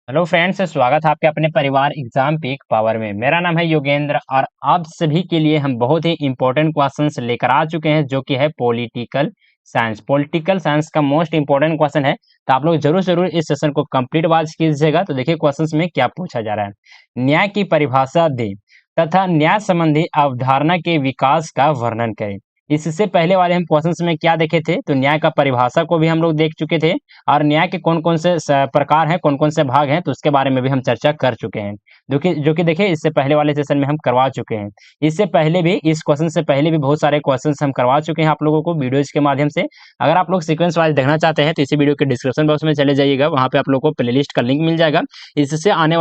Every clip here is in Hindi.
हेलो फ्रेंड्स, स्वागत है आपके अपने परिवार एग्जाम पीक पावर में। मेरा नाम है योगेंद्र और आप सभी के लिए हम बहुत ही इंपॉर्टेंट क्वेश्चंस लेकर आ चुके हैं जो कि है पॉलिटिकल साइंस। पॉलिटिकल साइंस का मोस्ट इंपॉर्टेंट क्वेश्चन है, तो आप लोग जरूर जरूर इस सेशन को कंप्लीट वॉच कीजिएगा। तो देखिए क्वेश्चंस में क्या पूछा जा रहा है। न्याय की परिभाषा दे तथा न्याय संबंधी अवधारणा के विकास का वर्णन करें। इससे पहले वाले हम क्वेश्चंस में क्या देखे थे, तो न्याय का परिभाषा को भी हम लोग देख चुके थे और न्याय के कौन-कौन से प्रकार हैं, कौन-कौन से भाग हैं, तो उसके बारे में भी हम चर्चा कर चुके हैं। जो कि देखिए इससे पहले वाले सेशन में हम करवा चुके हैं। इससे पहले भी इस क्वेश्चन से पहले भी बहुत सारे क्वेश्चंस हम करवा चुके हैं आप लोगों को वीडियोज़ के माध्यम से। अगर आप लोग सीक्वेंस वाइज़ देखना चाहते हैं तो इसी वीडियो के डिस्क्रिप्शन बॉक्स में चले जाइएगा, वहाँ पे आप लोगों को प्लेलिस्ट का लिंक मिल जाएगा। इससे आने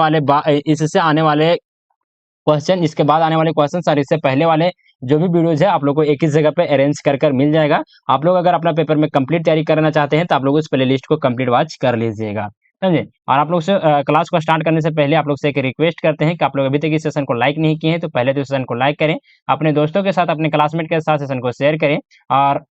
वाले क्वेश्चन, इसके बाद आने वाले क्वेश्चन और इससे पहले वाले जो भी वीडियोज है आप लोग को एक ही जगह पे अरेंज कर कर मिल जाएगा। आप लोग अगर अपना पेपर में कंप्लीट तैयारी करना चाहते हैं तो आप लोग उस प्लेलिस्ट को कंप्लीट वॉच कर लीजिएगा, समझे। और आप लोग से क्लास को स्टार्ट करने से पहले आप लोग से एक रिक्वेस्ट करते हैं कि आप लोग अभी तक इस सेशन को लाइक नहीं किए हैं तो पहले तो इस सेशन को लाइक करें, अपने दोस्तों के साथ, अपने क्लासमेट के साथ सेशन को शेयर करें और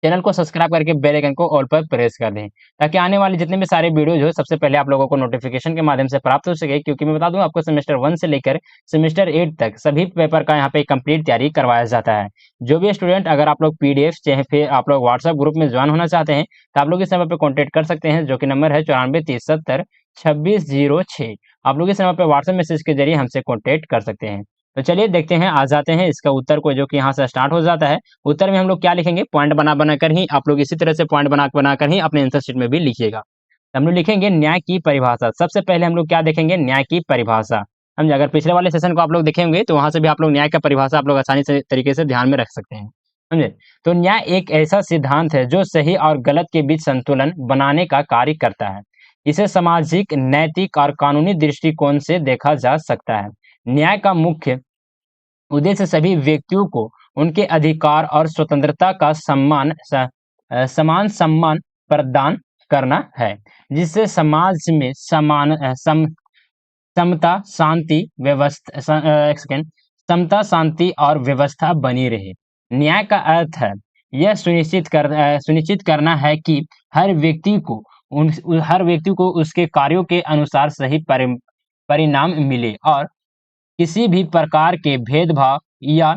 चैनल को सब्सक्राइब करके बेल आइकन को ऑल पर प्रेस कर दें, ताकि आने वाले जितने भी सारे वीडियोज हो सबसे पहले आप लोगों को नोटिफिकेशन के माध्यम से प्राप्त हो सके। क्योंकि मैं बता दूं आपको सेमेस्टर 1 से लेकर सेमेस्टर 8 तक सभी पेपर का यहाँ पे कंप्लीट तैयारी करवाया जाता है। जो भी स्टूडेंट, अगर आप लोग पीडीएफ चाहे फिर आप लोग व्हाट्सएप ग्रुप में ज्वाइन होना चाहते हैं तो आप लोग इस नंबर पर कॉन्टेक्ट कर सकते हैं, जो कि नंबर है 94 30 70 2606। आप लोग इस नंबर पर व्हाट्सएप मैसेज के जरिए हमसे कॉन्टेक्ट कर सकते हैं। तो चलिए देखते हैं, आ जाते हैं इसका उत्तर को, जो कि यहाँ से स्टार्ट हो जाता है। उत्तर में हम लोग क्या लिखेंगे, पॉइंट बना बना कर ही आप लोग इसी तरह से पॉइंट बना बना कर ही अपने आंसर शीट में भी लिखिएगा। हम लोग लिखेंगे न्याय की परिभाषा। सबसे पहले हम लोग क्या देखेंगे, न्याय की परिभाषा। समझे, अगर पिछले वाले सेशन को आप लोग देखेंगे तो वहां से भी आप लोग न्याय का परिभाषा आप लोग आसानी से तरीके से ध्यान में रख सकते हैं, समझे। तो न्याय एक ऐसा सिद्धांत है जो सही और गलत के बीच संतुलन बनाने का कार्य करता है। इसे सामाजिक, नैतिक और कानूनी दृष्टिकोण से देखा जा सकता है। न्याय का मुख्य उद्देश्य सभी व्यक्तियों को उनके अधिकार और स्वतंत्रता का समान सम्मान प्रदान करना है, जिससे समाज में समता, शांति, एक सेकेंड, समता, शांति और व्यवस्था बनी रहे। न्याय का अर्थ है यह सुनिश्चित करना है कि हर व्यक्ति को हर व्यक्ति को उसके कार्यों के अनुसार सही परिणाम मिले और किसी भी प्रकार के भेदभाव या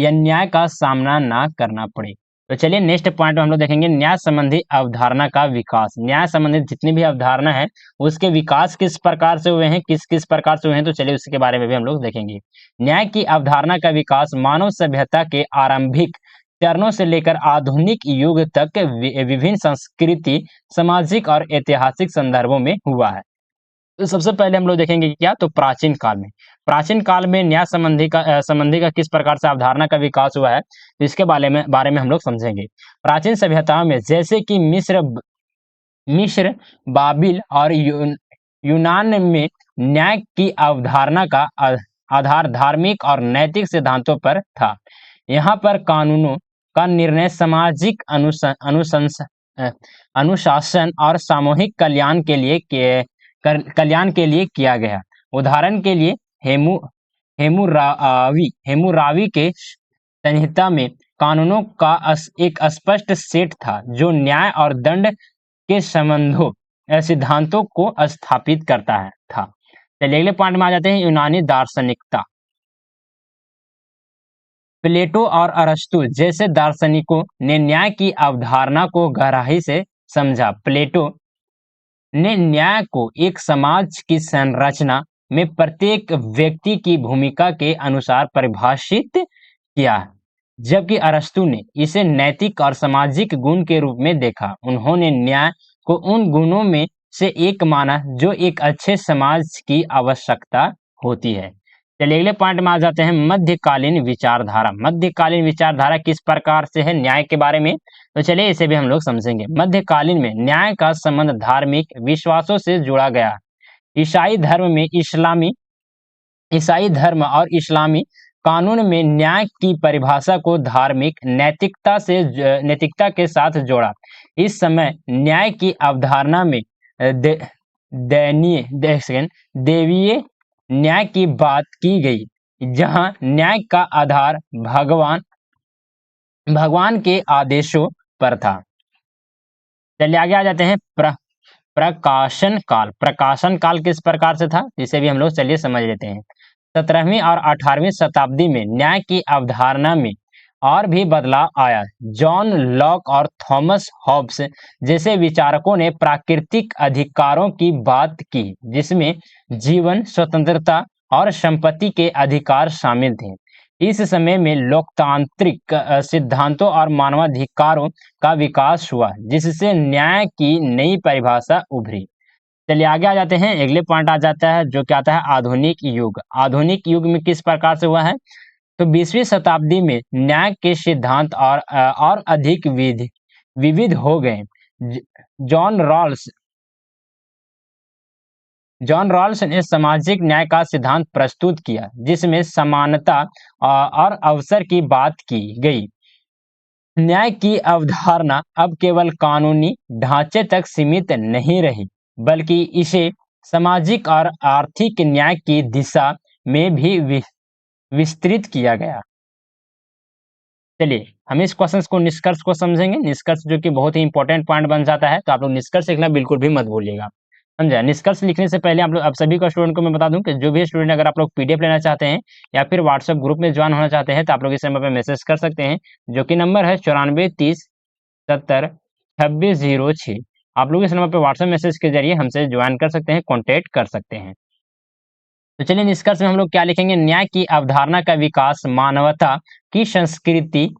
अन्याय का सामना ना करना पड़े। तो चलिए नेक्स्ट पॉइंट में हम लोग देखेंगे न्याय संबंधी अवधारणा का विकास। न्याय संबंधित जितनी भी अवधारणा है उसके विकास किस प्रकार से हुए हैं, किस किस प्रकार से हुए हैं, तो चलिए उसके बारे में भी हम लोग देखेंगे। न्याय की अवधारणा का विकास मानव सभ्यता के आरंभिक चरणों से लेकर आधुनिक युग तक विभिन्न संस्कृति, सामाजिक और ऐतिहासिक संदर्भों में हुआ है। तो सबसे पहले हम लोग देखेंगे क्या, तो प्राचीन काल में न्याय संबंधी का किस प्रकार से अवधारणा का विकास हुआ है, तो इसके बारे में हम लोग समझेंगे। प्राचीन सभ्यताओं में जैसे कि मिस्र, बाबिल और यूनान में न्याय की अवधारणा का आधार धार्मिक और नैतिक सिद्धांतों पर था। यहाँ पर कानूनों का निर्णय सामाजिक अनुशासन और सामूहिक कल्याण के लिए किया गया। उदाहरण के लिए हेमुरावी के संहिता में कानूनों का एक स्पष्ट सेट था जो न्याय और दंड के सिद्धांतों को स्थापित करता था। चलिए अगले पॉइंट में आ जाते हैं, यूनानी दार्शनिकता। प्लेटो और अरस्तु जैसे दार्शनिकों ने न्याय की अवधारणा को गहराई से समझा। प्लेटो ने न्याय को एक समाज की संरचना में प्रत्येक व्यक्ति की भूमिका के अनुसार परिभाषित किया, जबकि अरस्तु ने इसे नैतिक और सामाजिक गुण के रूप में देखा। उन्होंने न्याय को उन गुणों में से एक माना जो एक अच्छे समाज की आवश्यकता होती है। चलिए अगले पॉइंट में आ जाते हैं, मध्यकालीन विचारधारा। मध्यकालीन विचारधारा किस प्रकार से है न्याय के बारे में, तो चलिए इसे भी हम लोग समझेंगे। मध्यकालीन में न्याय का संबंध धार्मिक विश्वासों से जुड़ा गया। ईसाई धर्म और इस्लामी कानून में न्याय की परिभाषा को धार्मिक नैतिकता के साथ जोड़ा। इस समय न्याय की अवधारणा में देवीय न्याय की बात की गई, जहां न्याय का आधार भगवान के आदेशों पर था। चलिए आगे आ जाते हैं, प्रकाशन काल किस प्रकार से था, इसे भी हम लोग चलिए समझ लेते हैं। 17वीं और 18वीं शताब्दी में न्याय की अवधारणा में और भी बदलाव आया। जॉन लॉक और थॉमस हॉब्स जैसे विचारकों ने प्राकृतिक अधिकारों की बात की, जिसमें जीवन, स्वतंत्रता और संपत्ति के अधिकार शामिल थे। इस समय में लोकतांत्रिक सिद्धांतों और मानवाधिकारों का विकास हुआ, जिससे न्याय की नई परिभाषा उभरी। चलिए आगे आ जाते हैं, अगले पॉइंट आ जाता है जो क्या आता है, आधुनिक युग। आधुनिक युग में किस प्रकार से हुआ है, तो 20वीं शताब्दी में न्याय के सिद्धांत और अधिक विविध हो गए। ज- जॉन रॉल्स जॉन रॉल्स ने सामाजिक न्याय का सिद्धांत प्रस्तुत किया, जिसमें समानता और अवसर की बात की गई। न्याय की अवधारणा अब केवल कानूनी ढांचे तक सीमित नहीं रही, बल्कि इसे सामाजिक और आर्थिक न्याय की दिशा में भी विस्तृत किया गया। चलिए हम इस क्वेश्चन को, निष्कर्ष को समझेंगे। निष्कर्ष जो कि बहुत ही इंपॉर्टेंट पॉइंट बन जाता है, तो आप लोग निष्कर्ष लिखना बिल्कुल भी मत भूलिएगा, समझे। निष्कर्ष लिखने से पहले आप सभी को स्टूडेंट को मैं बता दूं कि जो भी स्टूडेंट अगर आप लोग पीडीएफ लेना चाहते हैं या फिर व्हाट्सएप ग्रुप में ज्वाइन होना चाहते हैं, तो आप लोग इस नंबर पर मैसेज कर सकते हैं, जो कि नंबर है 9430702606। आप लोग इस नंबर पर व्हाट्सएप मैसेज के जरिए हमसे ज्वाइन कर सकते हैं, कॉन्टेक्ट कर सकते हैं। तो चलिए निष्कर्ष में हम लोग क्या लिखेंगे, न्याय की अवधारणा का विकास मानवता की संस्कृति,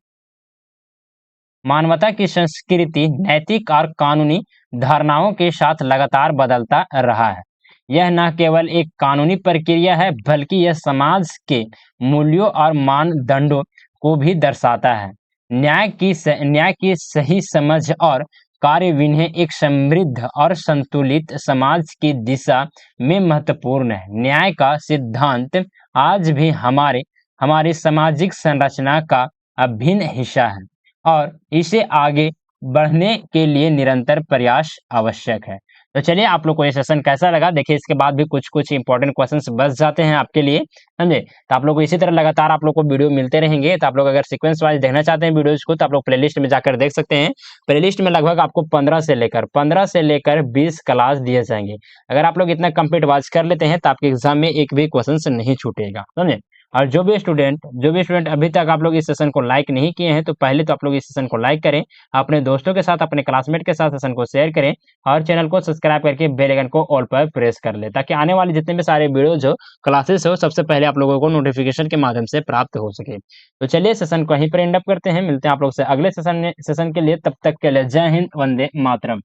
नैतिक और कानूनी धारणाओं के साथ लगातार बदलता रहा है। यह न केवल एक कानूनी प्रक्रिया है, बल्कि यह समाज के मूल्यों और मानदंडों को भी दर्शाता है। न्याय की सही समझ और कार्य विनय एक समृद्ध और संतुलित समाज की दिशा में महत्वपूर्ण है। न्याय का सिद्धांत आज भी हमारी सामाजिक संरचना का अभिन्न हिस्सा है और इसे आगे बढ़ने के लिए निरंतर प्रयास आवश्यक है। तो चलिए आप लोग को ये सेशन कैसा लगा, देखिए इसके बाद भी कुछ इंपॉर्टेंट क्वेश्चंस बच जाते हैं आपके लिए, समझे। तो आप लोग को इसी तरह लगातार आप लोग को वीडियो मिलते रहेंगे। तो आप लोग अगर सीक्वेंस वाइज देखना चाहते हैं वीडियोज को, तो आप लोग प्लेलिस्ट में जाकर देख सकते हैं। प्लेलिस्ट में लगभग आपको 15 से लेकर 20 क्लास दिए जाएंगे। अगर आप लोग इतना कंप्लीट वॉच कर लेते हैं, तो आपके एग्जाम में एक भी क्वेश्चन नहीं छूटेगा, समझे। और जो भी स्टूडेंट अभी तक आप लोग इस सेशन को लाइक नहीं किए हैं, तो पहले तो आप लोग इस सेशन को लाइक करें, अपने दोस्तों के साथ, अपने क्लासमेट के साथ सेशन को शेयर करें और चैनल को सब्सक्राइब करके बेल आइकन को ऑल पर प्रेस कर ले, ताकि आने वाले जितने भी सारे वीडियोज हो, क्लासेस हो, सबसे पहले आप लोगों को नोटिफिकेशन के माध्यम से प्राप्त हो सके। तो चलिए सेशन को यहीं पर एंड अप करते हैं, मिलते हैं आप लोग से अगले सेशन के लिए। तब तक के लिए जय हिंद, वंदे मातरम।